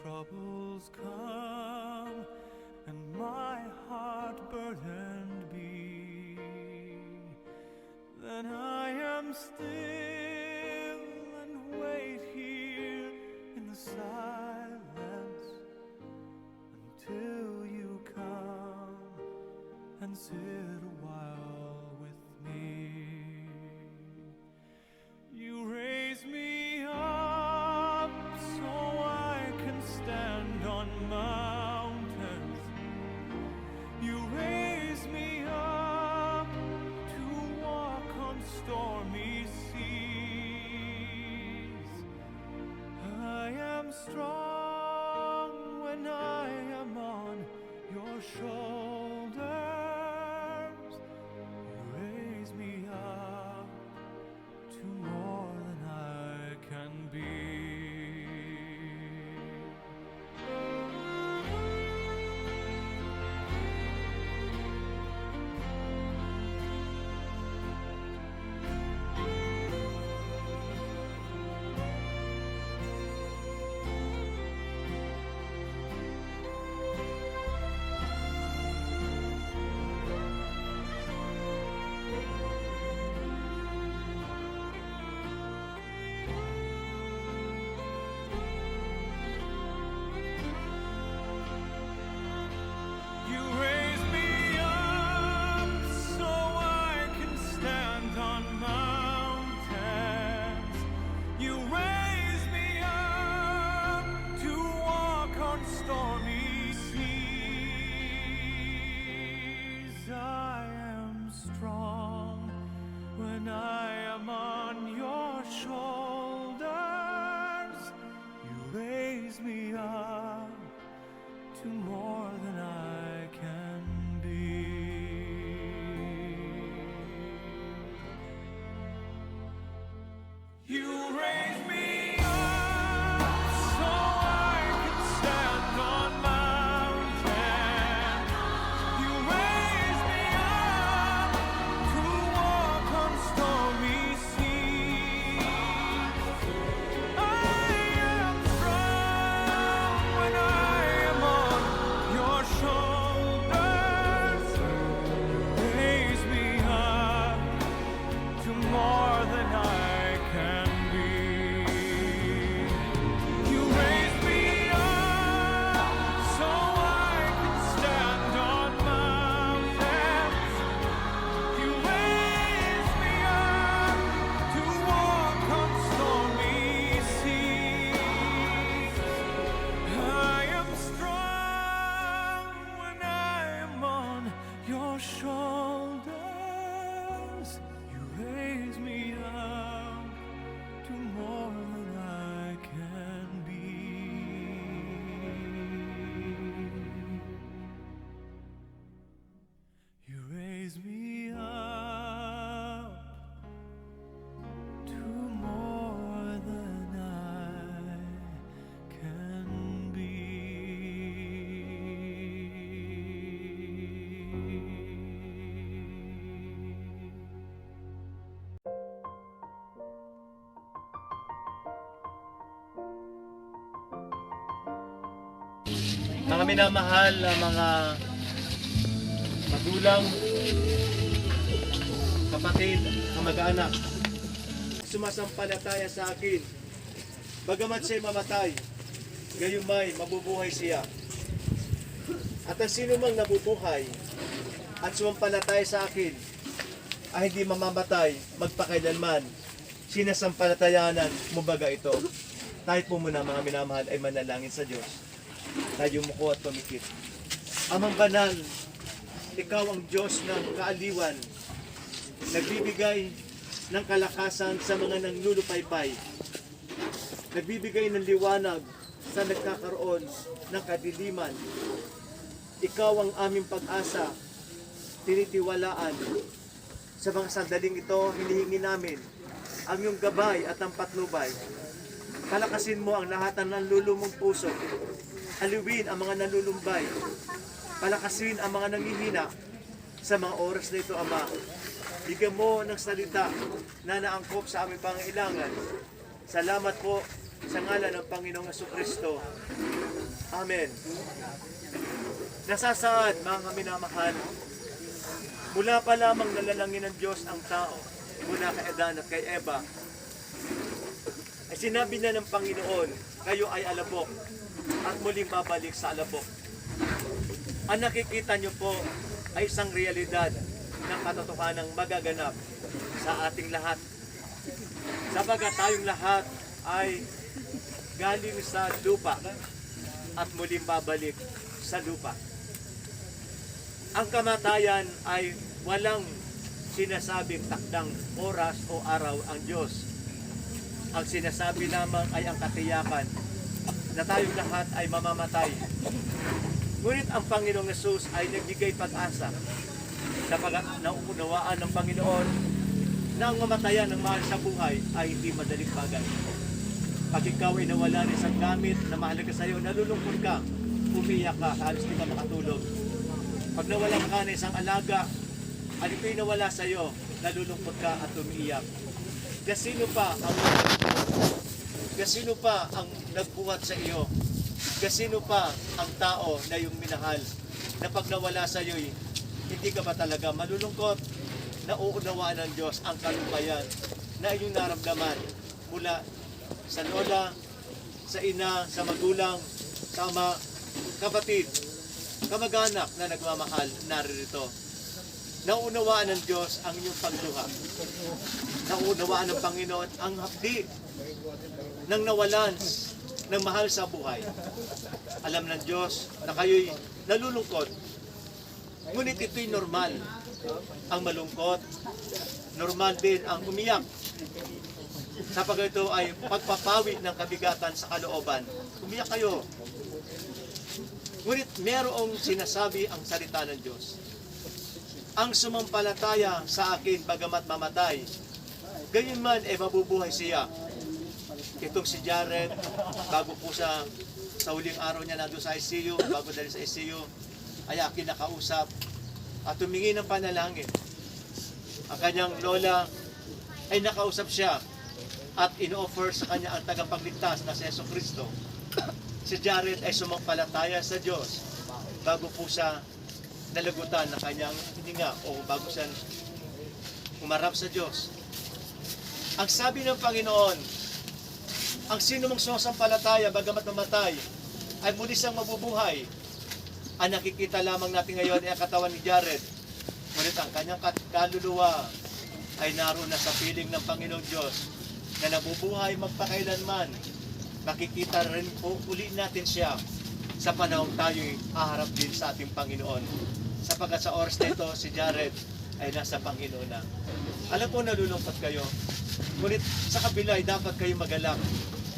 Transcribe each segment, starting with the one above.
troubles come and my heart burdened be, then I am still and wait here in the silence until you come and sit a while with me. You raise me up so I can stand on mountains. You raise me up to walk on stormy seas. I am strong when I am on your shoulders. You raise me up to more than I can be. You raise me up so I can stand on mountains. You raise me up to walk on stormy seas. I am strong when I am on your shoulders. You raise me up to more than I can be. You raise me up so I can stand on mountains. You raise me up to walk on stormy seas. I am strong when I am on your shoulders. Raise me up to more than I can be. You raise me up so I can stand on mountains. You raise me up to walk on stormy seas. I am strong when I am on your shoulders. You raise me up to more than I can be. You raise me up to more than I can be. Mga minamahal na mga magulang, kapatid, kamag-anak, sumasampalataya sa akin, bagamat siya'y mamatay, gayumay mabubuhay siya. At ang sino mang nabubuhay at sumampalataya sa akin ay hindi mamamatay magpakailanman, sinasampalatayanan mo baga ito. Tayo po muna mga minamahal ay manalangin sa Diyos. Tayo muko at pumikit. Amang banal, ikaw ang Diyos ng kaaliwan, nagbibigay ng kalakasan sa mga nanglulupaypay, nagbibigay ng liwanag sa nagkakaroon ng kadiliman. Ikaw ang aming pag-asa, tinitiwalaan. Sa mga sandaling ito, hinihingi namin ang iyong gabay at ang patnubay. Palakasin mo ang lahat ng nanlulumong puso. Aliwin ang mga nanlulumbay. Palakasin ang mga nanghihina sa mga oras na ito, Ama. Bigyan mo ng salita na naangkop sa aming pangailangan. Salamat po Sa ngalan ng Panginoong Jesucristo. Amen. Nasasaad, mga minamahal, mula pa lamang nalalangin ng Diyos ang tao, mula kay Adan at kay Eva, ay sinabi na ng Panginoon, kayo ay alabok at muling babalik sa alabok. Ang nakikita nyo po ay isang realidad ng katotohanang magaganap sa ating lahat. Sabagat tayong lahat ay galing sa lupa at muling babalik sa lupa. Ang kamatayan ay walang sinasabing takdang oras o araw ang Diyos. Ang sinasabi lamang ay ang katiyakan na tayong lahat ay mamamatay. Ngunit ang Panginoong Yesus ay nagbigay pag-asa sapagat nauunawaan ng Panginoon na ang mamatayan ng mahal sa buhay ay hindi madaling bagay. Pag ikaw ay nawala ng isang gamit na mahalaga sa iyo, nalulungkot ka, umiyak ka, halos di ka makatulog. Pag nawalan ka ng isang alaga, at ito'y nawala sa iyo, nalulungkot ka at umiiyak. Gasino pa ang nagbuhat sa iyo? Gasino pa ang tao na yung minahal na pag nawala sa iyo, hindi ka ba talaga malulungkot? Nauunawaan ng Diyos ang kalumpayan na inyong naramdaman mula sa lola, sa ina, sa magulang, sa ama, kapatid, kamag-anak na nagmamahal, naririto. Nauunawaan ng Diyos ang inyong pagluha. Nauunawaan ng Panginoon ang hapdi ng nawalan ng mahal sa buhay. Alam ng Diyos na kayo'y nalulungkot. Ngunit ito'y normal. Ang malungkot, normal din ang umiyak. Sapagkat ito ay pagpapawi ng kabigatan sa kalooban. Umiyak kayo. Ngunit merong sinasabi ang salita ng Diyos. Ang sumampalataya sa akin bagamat mamatay, gayon man ay mabubuhay siya. Itong si Jared, bago po sa huling araw niya nandun sa ICU, bago dali sa ICU, ay akin nakausap at tumingi ng panalangin. Ang kanyang lola ay nakausap siya at in-offer sa kanya ang tagapagligtas na si Jesucristo. Si Jared ay sumampalataya sa Diyos bago po siya nalagutan ng kanyang hininga o bago siya umarap sa Diyos. Ang sabi ng Panginoon, ang sino mong sumampalataya bagamat mamatay ay muli siyang mabubuhay. Ang nakikita lamang natin ngayon ay ang katawan ni Jared. Ngunit ang kanyang kaluluwa ay naroon na sa piling ng Panginoong Diyos na nabubuhay magpakailanman. Makikita rin po uli natin siya sa panahon tayo'y haharap din sa ating Panginoon. Sapagkat sa oras na ito, si Jared ay nasa Panginoon na. Alam ko nalulungkot kayo, ngunit sa kabila ay dapat kayo magalak.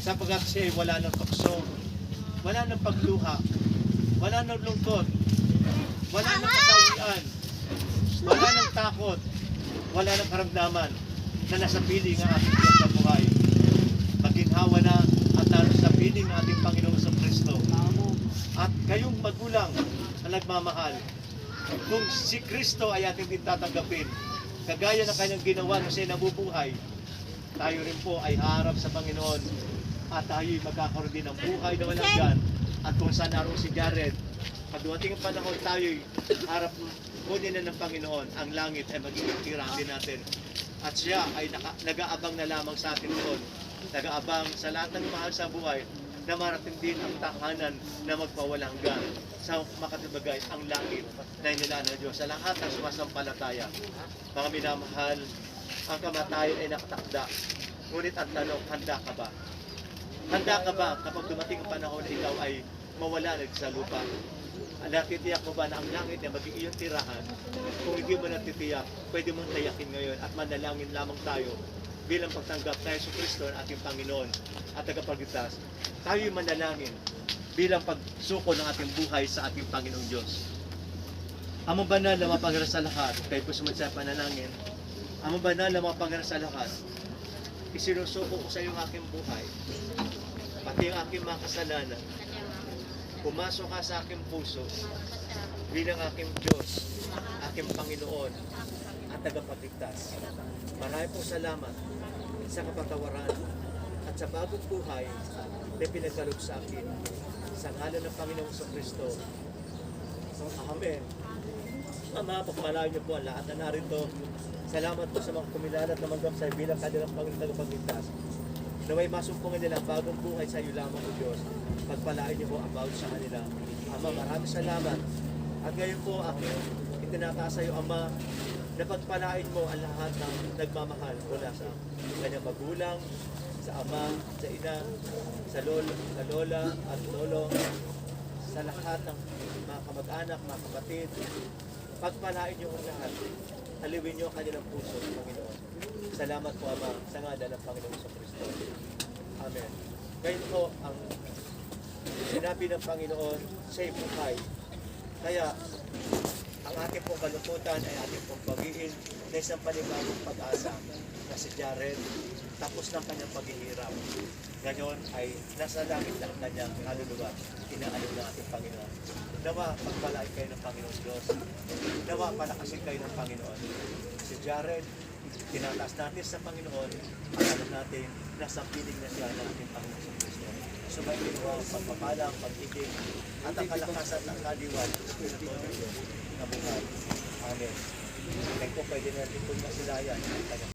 Sapagkat siya ay wala ng tukso, wala ng pagluha, wala ng lungkot, wala ng kasawian, wala ng takot, wala ng karamdaman na nasa piling ang ating Diyos sa buhay. Maginhawa na at naroon sa piling ng ating Panginoong Jesucristo. At kayong magulang na nagmamahal, kung si Kristo ay ating tatanggapin, kagaya ng kanyang ginawa nung siya nabubuhay, tayo rin po ay haharap sa Panginoon at tayo'y magkakaroon din ng buhay na walang hanggan. At kung saan naroon si Jared, pag dumating ang panahon tayo'y harap po niya ng Panginoon, ang langit ay magiging tirahan din natin. At siya ay nag-aabang na lamang sa atin noon. Nag-aabang sa lahat ng mahal sa buhay na marating din ang tahanan na magpawalang hanggan sa makatibagay ang langit na inilaan ng Diyos sa lahat ng sumasampalataya. Mga minamahal, ang kamatayan ay nakatakda. Ngunit ang tanong, handa ka ba? Handa ka ba kapag dumating ang panahon na ikaw ay mawala sa lupa? Natitiyak mo ba na ang langit na magiging iyong tirahan? Kung hindi mo natitiyak, pwede mong tayakin ngayon at manalangin lamang tayo bilang pagtanggap na Jesucristo ang ating Panginoon at tagapagligtas. Tayo'y manalangin bilang pagsuko ng ating buhay sa ating Panginoong Diyos. Amang banal na mapangyarihan sa lahat, kayo po sumunod sa panalangin. Amang banal na mapangyarihan sa lahat, isinusuko ko sa iyo ang aking buhay, pati ang aking mga kasalanan. Pumasok ka sa aking puso bilang aking Diyos, aking Panginoon at tagapagligtas. Marami po salamat sa kapatawaran at at sa bagong buhay na pinagkaloob sa akin. Sa ngalan ng Panginoong Kristo. Amen. Ama, pagpalain niyo po ang lahat na narito. Salamat po sa mga kumilalat na manggap sa bilang kanilang Panginoong Tagapagligtas. Naway masumpungan nila ang bagong buhay sa iyo lamang, O Diyos. Pagpalain niyo po ang bawat sa kanila. Ama, maraming salamat. At ngayon po, aking itinataas sa iyo, Ama, na pagpalain mo ang lahat ng nagmamahal mula sa kanyang magulang, sa ama, sa ina, sa lola at lolo, sa lahat ng mga kamag-anak, mga kapatid. Pagpalain niyo ang lahat. Aliwin niyo ang kanilang puso, Panginoon. Salamat po, Ama, sa ngalan ng Panginoon sa Kristo. Amen. Ngayon po, ang sinabi ng Panginoon, siya'y buhay. Kaya, ang ating pong kalungkutan ay ating pong pag-iin na isang panibagong pag-asa na si Jared, tapos ng kanyang paghihirap. Ngayon ay nasa langit na ang kanyang kaluluwa, inaalok ng ating Panginoon. Nawa, pagpalain kayo ng Panginoon Diyos. Nawa, palakasin kayo ng Panginoon. Si Jared, tinataas natin sa Panginoon, at alam natin, nasa piling na siya ng ating Panginoon sa Kristo. Sumayin mo ang pagpapalang, pag-ibig, at ang kalakasan ng kaliwan, Espiritu ng Diyos na buhay. Amen. Kaya po pwede natin kung masilayan ang kanyang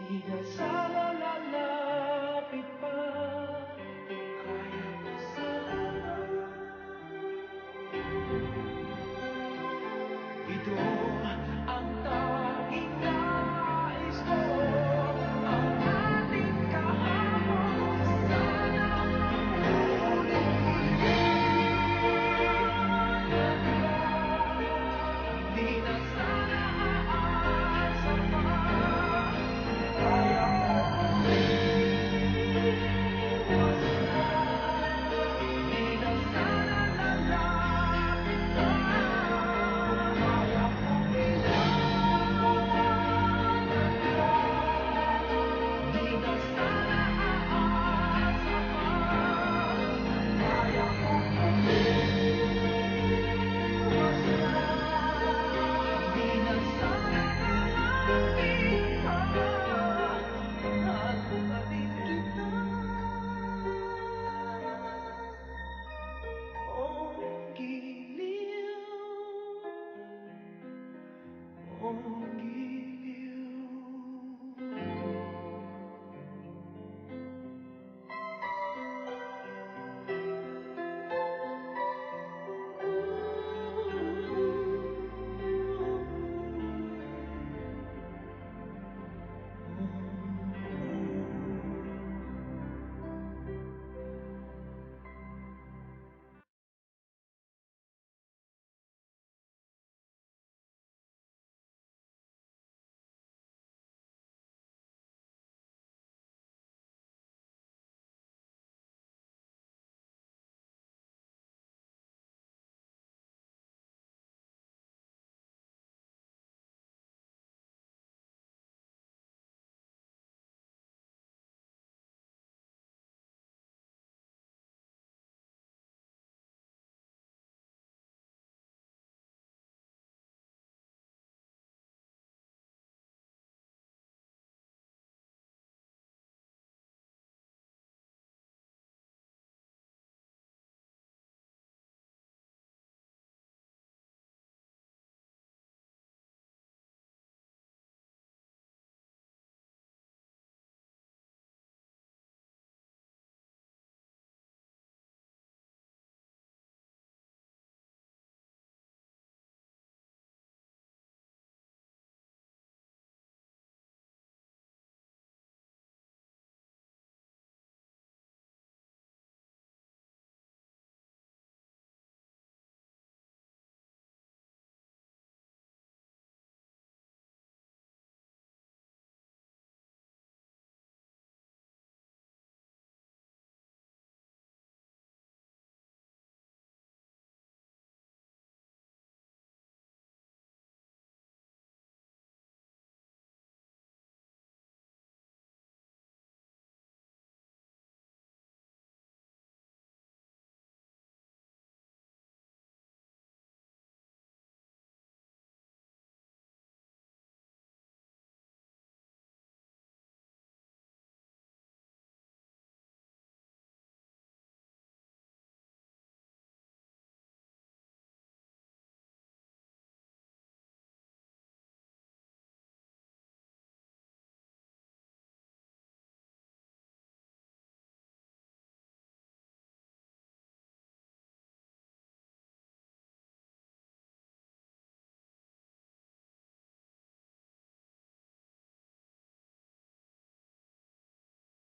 Di na sana